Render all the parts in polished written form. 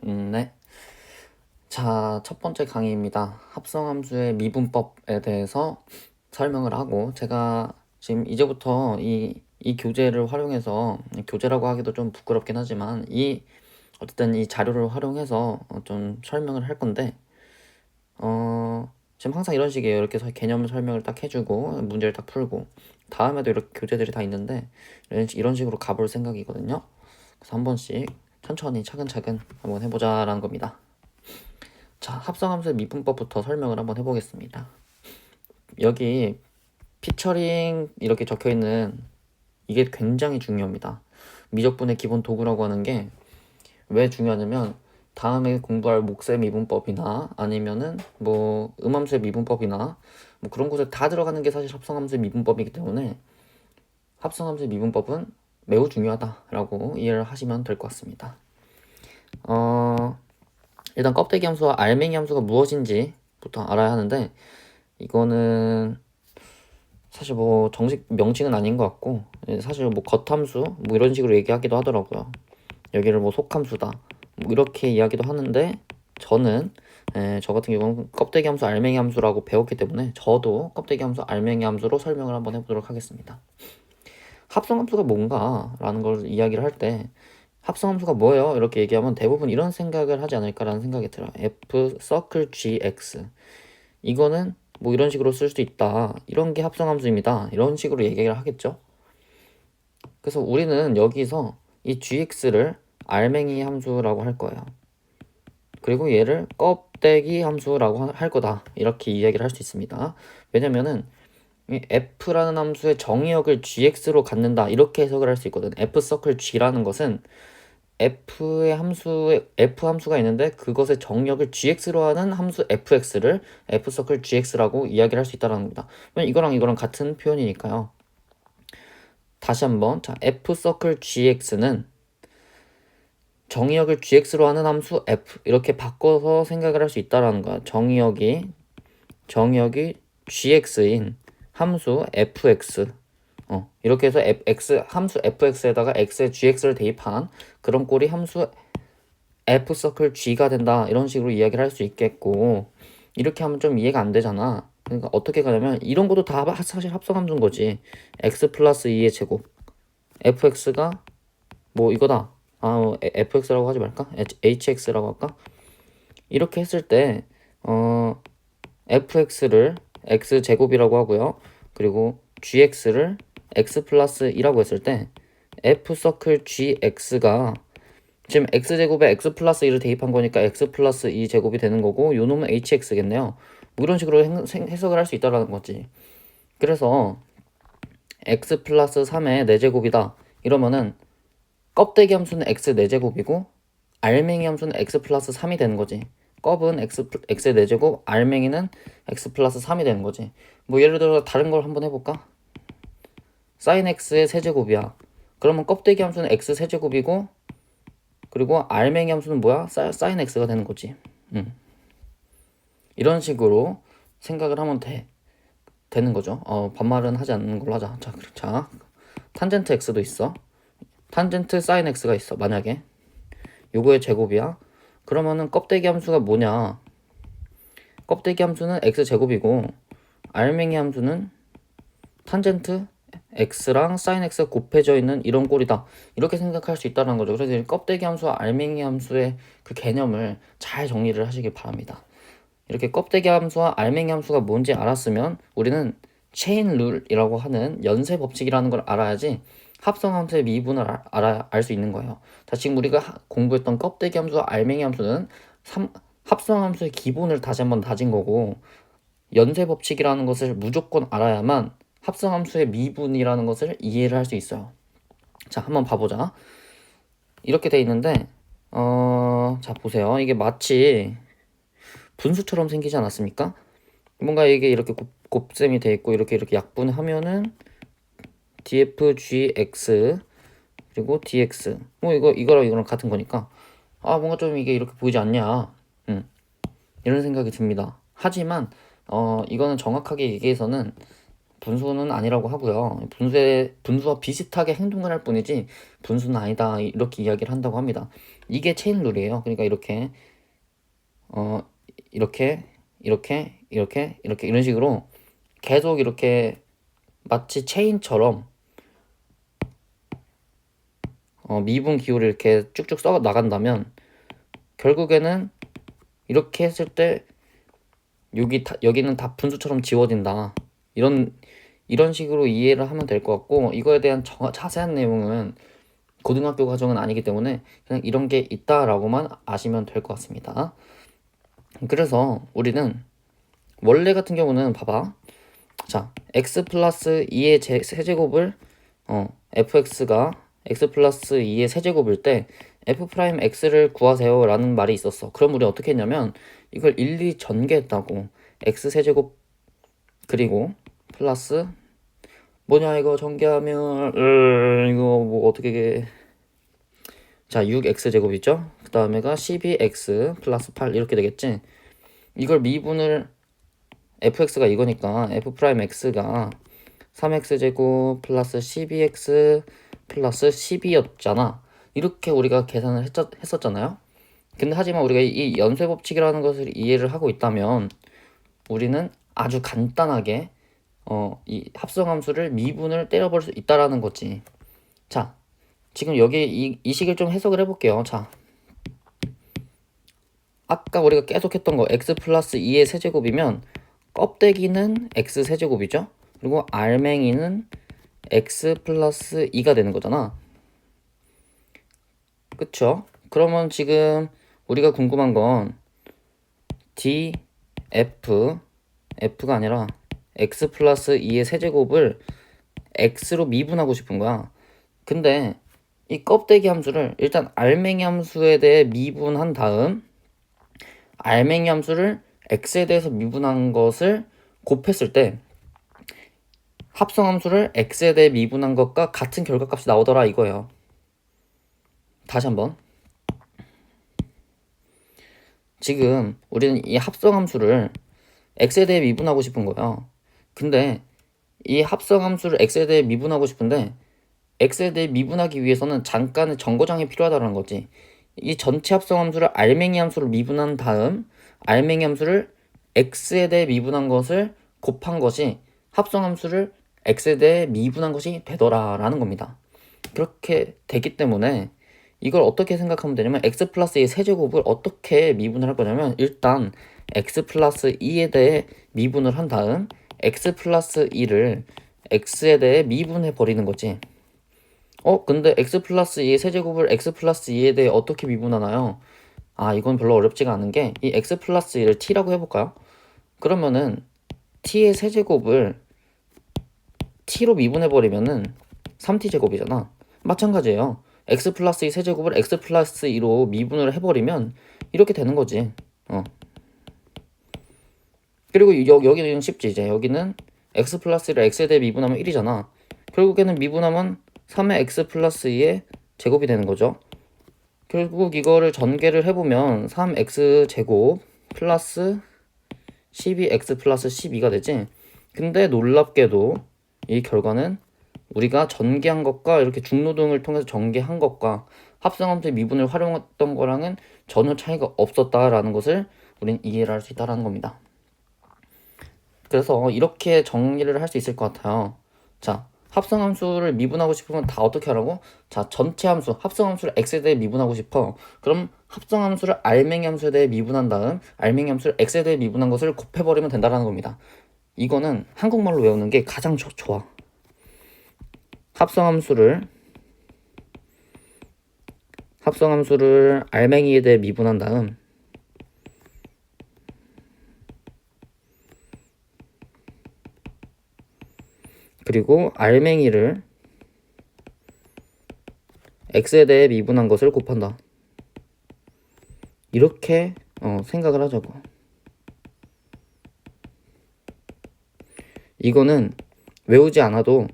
네. 자, 첫 번째 강의입니다. 합성함수의 미분법에 대해서 설명을 하고, 제가 지금 이제부터 이 교재를 활용해서, 교재라고 하기도 좀 부끄럽긴 하지만, 어쨌든 이 자료를 활용해서 좀 설명을 할 건데, 지금 항상 이런 식이에요. 이렇게 개념 설명을 딱 해주고, 문제를 딱 풀고, 다음에도 이렇게 교재들이 다 있는데, 이런 식으로 가볼 생각이거든요. 그래서 한 번씩 천천히 차근차근 한번 해보자라는 겁니다. 자, 합성함수의 미분법부터 설명을 한번 해보겠습니다. 여기 피처링 이렇게 적혀있는 이게 굉장히 중요합니다. 미적분의 기본 도구라고 하는 게 왜 중요하냐면 다음에 공부할 목세 미분법이나 아니면은 뭐 음함수의 미분법이나 뭐 그런 곳에 다 들어가는 게 사실 합성함수의 미분법이기 때문에 합성함수의 미분법은 매우 중요하다라고 이해를 하시면 될 것 같습니다. 일단 껍데기 함수와 알맹이 함수가 무엇인지부터 알아야 하는데 이거는 사실 뭐 정식 명칭은 아닌 것 같고 사실 뭐 겉함수 뭐 이런 식으로 얘기하기도 하더라고요. 여기를 뭐 속함수다 뭐 이렇게 이야기도 하는데 저는 저 같은 경우는 껍데기 함수 알맹이 함수라고 배웠기 때문에 저도 껍데기 함수 알맹이 함수로 설명을 한번 해보도록 하겠습니다. 합성함수가 뭔가 라는 걸 이야기를 할 때 합성함수가 뭐예요? 이렇게 얘기하면 대부분 이런 생각을 하지 않을까라는 생각이 들어요. F 서클 GX 이거는 뭐 이런 식으로 쓸 수 있다. 이런 게 합성함수입니다. 이런 식으로 얘기를 하겠죠. 그래서 우리는 여기서 이 gx를 알맹이 함수라고 할 거예요. 그리고 얘를 껍데기 함수라고 할 거다. 이렇게 이야기를 할 수 있습니다. 왜냐면은 이 f라는 함수의 정의역을 gx로 갖는다. 이렇게 해석을 할 수 있거든. f 서클 g라는 것은 f 함수가 있는데 그것의 정역을 gx로 하는 함수 fx를 f 서클 gx라고 이야기를 할 수 있다는 겁니다. 이거랑 이거랑 같은 표현이니까요. 다시 한번 자 f 서클 gx는 정의역을 gx로 하는 함수 f 이렇게 바꿔서 생각을 할 수 있다라는 거야. 정의역이 gx인 함수 fx 이렇게 해서 함수 fx에다가 x의 gx를 대입한 그런 꼴이 함수 f 서클 g가 된다 이런 식으로 이야기를 할 수 있겠고 이렇게 하면 좀 이해가 안 되잖아. 그러니까 어떻게 가냐면 이런 것도 다 사실 합성함수인 거지. x 플러스 2의 제곱 fx가 뭐 이거다. fx라고 하지 말까? hx라고 할까? 이렇게 했을 때 fx를 x제곱이라고 하고요. 그리고 gx를 x 플러스 2라고 했을 때 f 서클 gx가 지금 x제곱에 x 플러스 2를 대입한 거니까 x 플러스 2 제곱이 되는 거고 요 놈은 hx겠네요. 뭐 이런 식으로 해석을 할 수 있다는 거지. 그래서 x 플러스 3의 4제곱이다. 이러면은 껍데기 함수는 x 4제곱이고 알맹이 함수는 x 플러스 3이 되는 거지. 껍은 x의 4제곱, 알맹이는 x 플러스 3이 되는 거지. 뭐 예를 들어 다른 걸 한번 해볼까? sin x의 세제곱이야. 그러면 껍데기 함수는 x 세제곱이고 그리고 알맹이 함수는 뭐야? sin x가 되는 거지. 이런 식으로 생각을 하면 되는 거죠. 반말은 하지 않는 걸로 하자. 자, 탄젠트 x도 있어. 탄젠트 sin x가 있어. 만약에 요거의 제곱이야. 그러면은 껍데기 함수가 뭐냐? 껍데기 함수는 x제곱이고 알맹이 함수는 탄젠트 x랑 sin x가 곱해져 있는 이런 꼴이다. 이렇게 생각할 수 있다는 거죠. 그래서 껍데기 함수와 알맹이 함수의 그 개념을 잘 정리를 하시길 바랍니다. 이렇게 껍데기 함수와 알맹이 함수가 뭔지 알았으면 우리는 체인 룰이라고 하는 연쇄 법칙이라는 걸 알아야지 합성함수의 미분을 알 수 있는 거예요. 자, 지금 우리가 공부했던 껍데기 함수와 알맹이 함수는 합성함수의 기본을 다시 한번 다진 거고 연쇄 법칙이라는 것을 무조건 알아야만 합성함수의 미분이라는 것을 이해를 할 수 있어요. 자, 한번 봐보자. 이렇게 돼 있는데 자 보세요. 이게 마치 분수처럼 생기지 않았습니까? 뭔가 이게 이렇게 곱셈이 돼 있고 이렇게 약분하면은 dfgx 그리고 dx 뭐 이거랑 이거랑 같은 거니까 뭔가 좀 이게 이렇게 보이지 않냐 이런 생각이 듭니다. 하지만 이거는 정확하게 얘기해서는 분수는 아니라고 하고요. 분수와 비슷하게 행동을 할 뿐이지 분수는 아니다 이렇게 이야기를 한다고 합니다. 이게 체인 룰이에요. 그러니까 이렇게 이렇게 이렇게 이런 식으로 계속 이렇게 마치 체인처럼 미분 기호를 이렇게 쭉쭉 써 나간다면 결국에는 이렇게 했을 때 여기는 다 분수처럼 지워진다. 이런 식으로 이해를 하면 될 것 같고, 이거에 대한 자세한 내용은 고등학교 과정은 아니기 때문에 그냥 이런 게 있다라고만 아시면 될 것 같습니다. 그래서 우리는 원래 같은 경우는 봐봐. 자, x 플러스 2의 세제곱을 fx가 x 플러스 2의 세제곱일 때 f 프라임 x를 구하세요 라는 말이 있었어. 그럼 우리 어떻게 했냐면 이걸 일일이 전개했다고. x 세제곱 그리고 플러스 뭐냐 이거 전개하면 이거 뭐 어떻게 자 6x 제곱이죠. 그 다음에가 12x 플러스 8 이렇게 되겠지. 이걸 미분을 fx가 이거니까 f 프라임 x가 3x 제곱 플러스 12x 플러스 12였잖아. 이렇게 우리가 계산을 했었잖아요. 근데 하지만 우리가 이 연쇄 법칙이라는 것을 이해를 하고 있다면 우리는 아주 간단하게 이 합성함수를 미분을 때려버릴 수 있다라는 거지. 자, 지금 여기 이 식을 좀 해석을 해볼게요. 자, 아까 우리가 계속 했던 거 x 플러스 2의 세제곱이면 껍데기는 x 세제곱이죠. 그리고 알맹이는 x 플러스 2가 되는 거잖아. 그쵸? 그러면 지금 우리가 궁금한 건 d, f가 아니라 x 플러스 2의 세제곱을 x로 미분하고 싶은 거야. 근데 이 껍데기 함수를 일단 알맹이 함수에 대해 미분한 다음 알맹이 함수를 x에 대해서 미분한 것을 곱했을 때 합성함수를 x에 대해 미분한 것과 같은 결과값이 나오더라 이거예요. 다시 한번. 지금 우리는 이 합성함수를 x에 대해 미분하고 싶은 거예요. 근데 이 합성함수를 x에 대해 미분하고 싶은데 x에 대해 미분하기 위해서는 잠깐의 정거장이 필요하다는 거지. 이 전체 합성함수를 알맹이 함수로 미분한 다음 알맹이 함수를 x에 대해 미분한 것을 곱한 것이 합성함수를 x에 대해 미분한 것이 되더라라는 겁니다. 그렇게 되기 때문에 이걸 어떻게 생각하면 되냐면 x 플러스 2의 세제곱을 어떻게 미분을 할 거냐면 일단 x 플러스 2에 대해 미분을 한 다음 x 플러스 2를 x에 대해 미분해 버리는 거지. 근데 x 플러스 2의 세제곱을 x 플러스 2에 대해 어떻게 미분하나요? 이건 별로 어렵지가 않은 게 이 x 플러스 2를 t라고 해볼까요? 그러면은 t의 세제곱을 t로 미분해버리면은 3t 제곱이잖아. 마찬가지예요. x 플러스 2 세제곱을 x 플러스 2로 미분을 해버리면 이렇게 되는 거지. 그리고 여기는 쉽지. 이제 여기는 x 플러스 1을 x에 대해 미분하면 1이잖아. 결국에는 미분하면 3의 x 플러스 2의 제곱이 되는 거죠. 결국 이거를 전개를 해보면 3x 제곱 플러스 12x 플러스 12가 되지. 근데 놀랍게도 이 결과는 우리가 전개한 것과 이렇게 중노동을 통해서 전개한 것과 합성함수의 미분을 활용했던 거랑은 전혀 차이가 없었다라는 것을 우린 이해를 할 수 있다는 겁니다. 그래서 이렇게 정리를 할 수 있을 것 같아요. 자, 합성함수를 미분하고 싶으면 다 어떻게 하라고? 자, 전체 함수, 합성함수를 x에 대해 미분하고 싶어. 그럼 합성함수를 알맹이 함수에 대해 미분한 다음 알맹이 함수를 x에 대해 미분한 것을 곱해버리면 된다는 겁니다. 이거는 한국말로 외우는 게 가장 좋아. 합성함수를 알맹이에 대해 미분한 다음 그리고 알맹이를 x에 대해 미분한 것을 곱한다. 이렇게 생각을 하자고. 이거는 외우지 않아도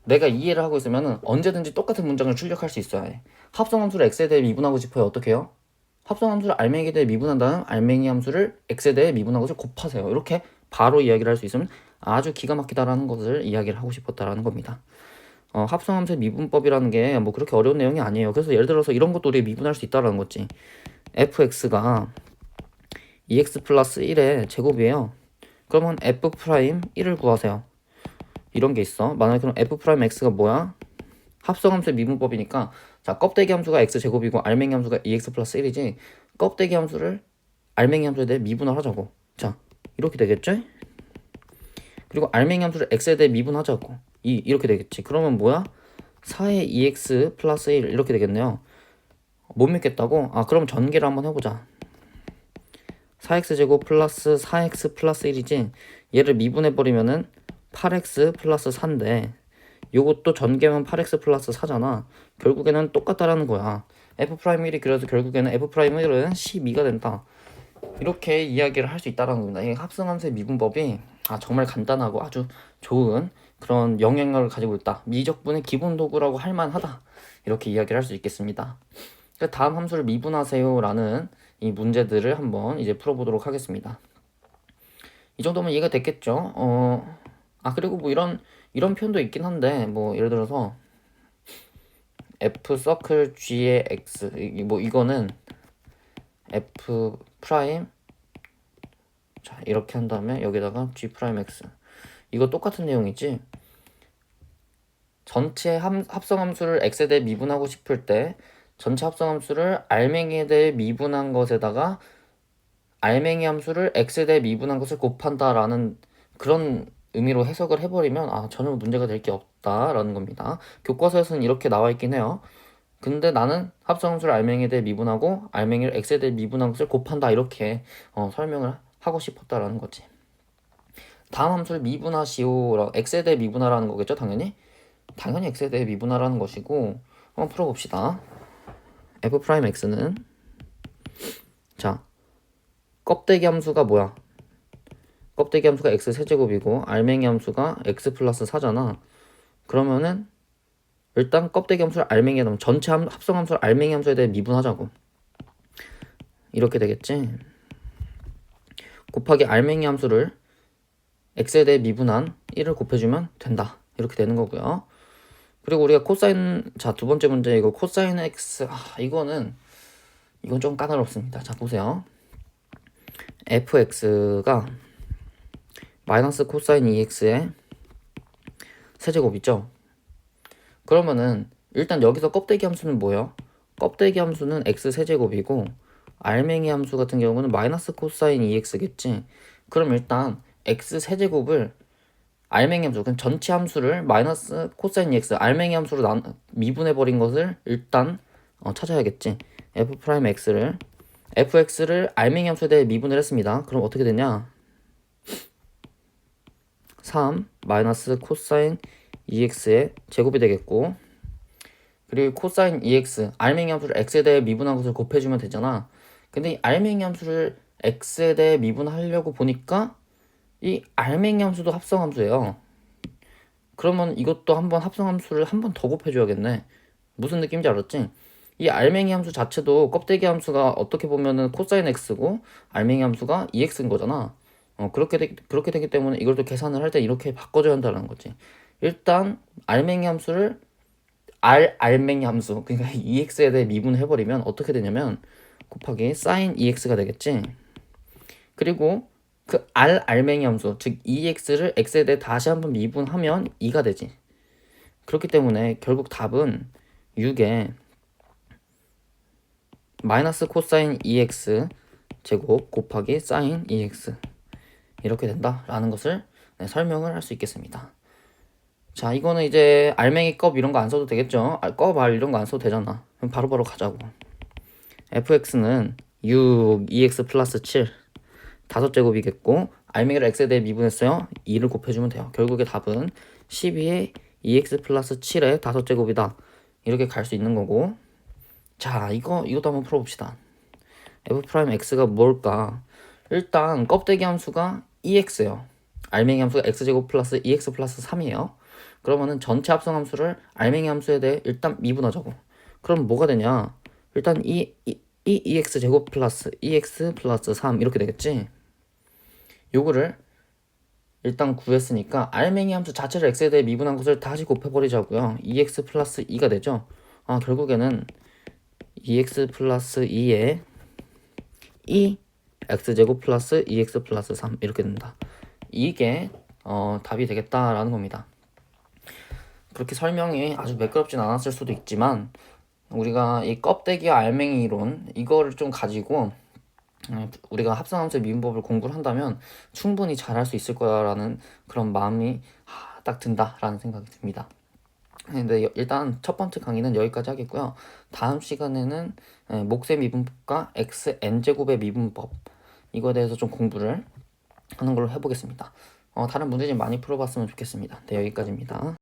내가 이해를 하고 있으면 언제든지 똑같은 문장을 출력할 수 있어야 해. 합성함수를 x에 대해 미분하고 싶어요. 어떻게 해요? 합성함수를 알맹이에 대해 미분한 다음 알맹이 함수를 x에 대해 미분한 것을 곱하세요. 이렇게 바로 이야기를 할 수 있으면 아주 기가 막히다라는 것을 이야기를 하고 싶었다라는 겁니다. 합성함수의 미분법이라는 게 뭐 그렇게 어려운 내용이 아니에요. 그래서 예를 들어서 이런 것도 우리가 미분할 수 있다라는 거지. fx가 2x 플러스 1의 제곱이에요. 그러면 f 프라임 1을 구하세요. 이런 게 있어. 만약에 그럼 f 프라임 x가 뭐야? 합성함수의 미분법이니까 자, 껍데기 함수가 x 제곱이고 알맹이 함수가 2x 플러스 1이지. 껍데기 함수를 알맹이 함수에 대해 미분을 하자고. 자, 이렇게 되겠죠? 그리고 알맹이 함수를 x에 대해 미분하자고. 이렇게 되겠지. 그러면 뭐야? 4의 2x 플러스 1 이렇게 되겠네요. 못 믿겠다고? 그럼 전개를 한번 해보자. 4x 제곱 플러스 4x 플러스 1이지. 얘를 미분해버리면은 8x 플러스 4인데 요것도 전개하면 8x 플러스 4잖아. 결국에는 똑같다라는 거야. f'1이 그래서 결국에는 f'1은 12가 된다. 이렇게 이야기를 할 수 있다라는 겁니다. 이 합성함수의 미분법이 정말 간단하고 아주 좋은 그런 영향력을 가지고 있다. 미적분의 기본 도구라고 할 만하다. 이렇게 이야기를 할 수 있겠습니다. 다음 함수를 미분하세요 라는 이 문제들을 한번 이제 풀어보도록 하겠습니다. 이 정도면 이해가 됐겠죠? 그리고 뭐 이런 표현도 있긴 한데, 뭐 예를 들어서 f 서클 g의 x 뭐 이거는 f 프라임 자 이렇게 한 다음에 여기다가 g 프라임 x 이거 똑같은 내용이지. 전체 합성함수를 x에 대해 미분하고 싶을 때 전체 합성함수를 알맹이에 대해 미분한 것에다가 알맹이 함수를 x에 대해 미분한 것을 곱한다라는 그런 의미로 해석을 해버리면 전혀 문제가 될 게 없다라는 겁니다. 교과서에서는 이렇게 나와 있긴 해요. 근데 나는 합성함수를 알맹이에 대해 미분하고 알맹이를 x에 대해 미분한 것을 곱한다 이렇게 설명을 하고 싶었다라는 거지. 다음 함수를 미분하시오. x에 대해 미분하라는 거겠죠, 당연히 x에 대해 미분하라는 것이고 한번 풀어봅시다. f'x는 자 껍데기 함수가 뭐야? 껍데기 함수가 x 세제곱이고 알맹이 함수가 x 플러스 4잖아. 그러면은 일단 껍데기 함수를 알맹이에 넣으면 전체 합성 함수를 알맹이 함수에 대해 미분하자고. 이렇게 되겠지. 곱하기 알맹이 함수를 x에 대해 미분한 1을 곱해주면 된다. 이렇게 되는 거고요. 그리고 우리가 코사인 두 번째 문제 이거 코사인 x 이건 좀 까다롭습니다. 자 보세요. fx가 마이너스 코사인 2x의 세제곱이죠. 그러면은 일단 여기서 껍데기 함수는 뭐예요? 껍데기 함수는 x 세제곱이고 알맹이 함수 같은 경우는 마이너스 코사인 2x겠지. 그럼 일단 x 세제곱을 알맹이 함수, 그럼 전체 함수를 마이너스 코사인 2x 알맹이 함수로 미분해버린 것을 일단 찾아야겠지. fx를 알맹이 함수에 대해 미분을 했습니다. 그럼 어떻게 되냐? 3 마이너스 코사인 2x의 제곱이 되겠고, 그리고 코사인 2x 알맹이 함수를 x에 대해 미분한 것을 곱해주면 되잖아. 근데 이 알맹이 함수를 x에 대해 미분하려고 보니까 이 알맹이 함수도 합성함수예요. 그러면 이것도 한번 합성함수를 한 번 더 곱해줘야겠네. 무슨 느낌인지 알았지? 이 알맹이 함수 자체도 껍데기 함수가 어떻게 보면은 코사인 x고 알맹이 함수가 2x인 거잖아. 그렇게 되기 때문에 이걸 또 계산을 할 때 이렇게 바꿔줘야 한다는 거지. 일단 알맹이 함수를 알맹이 함수 그러니까 2x에 대해 미분해버리면 어떻게 되냐면 곱하기 sin 2x가 되겠지. 그리고 그 알맹이 함수 즉 2x를 x에 대해 다시 한번 미분하면 2가 되지. 그렇기 때문에 결국 답은 6에 마이너스 코사인 2x 제곱 곱하기 sin 2x 이렇게 된다라는 것을 설명을 할 수 있겠습니다. 자 이거는 이제 알맹이 껍 이런 거 안 써도 되겠죠. 껍 알 이런 거 안 써도 되잖아. 그럼 바로바로 가자고. fx는 6 2x 플러스 7 5제곱이겠고 알맹이를 x에 대해 미분했어요. 2를 곱해주면 돼요. 결국에 답은 12에 2x 플러스 7의 5제곱이다. 이렇게 갈 수 있는 거고. 자 이것도 한번 풀어봅시다. f'x가 뭘까? 일단 껍데기 함수가 2x예요. 알맹이 함수가 x제곱 플러스 2x 플러스 3이에요. 그러면은 전체 합성 함수를 알맹이 함수에 대해 일단 미분하자고. 그럼 뭐가 되냐? 일단 2x 제곱 플러스 2x 플러스 3 이렇게 되겠지? 요거를 일단 구했으니까 알맹이 함수 자체를 x에 대해 미분한 것을 다시 곱해버리자고요. 2x 플러스 2가 되죠. 결국에는 2x 플러스 2에 2 x제곱 플러스 2x 플러스 3 이렇게 된다. 이게 답이 되겠다라는 겁니다. 그렇게 설명이 아주 매끄럽진 않았을 수도 있지만 우리가 이 껍데기와 알맹이 이론 이거를 좀 가지고 우리가 합성함수의 미분법을 공부를 한다면 충분히 잘할 수 있을 거라는 그런 마음이 딱 든다라는 생각이 듭니다. 근데 일단 첫 번째 강의는 여기까지 하겠고요. 다음 시간에는 몫의 미분법과 xn제곱의 미분법 이거에 대해서 좀 공부를 하는 걸로 해보겠습니다. 다른 문제 좀 많이 풀어봤으면 좋겠습니다. 네, 여기까지입니다.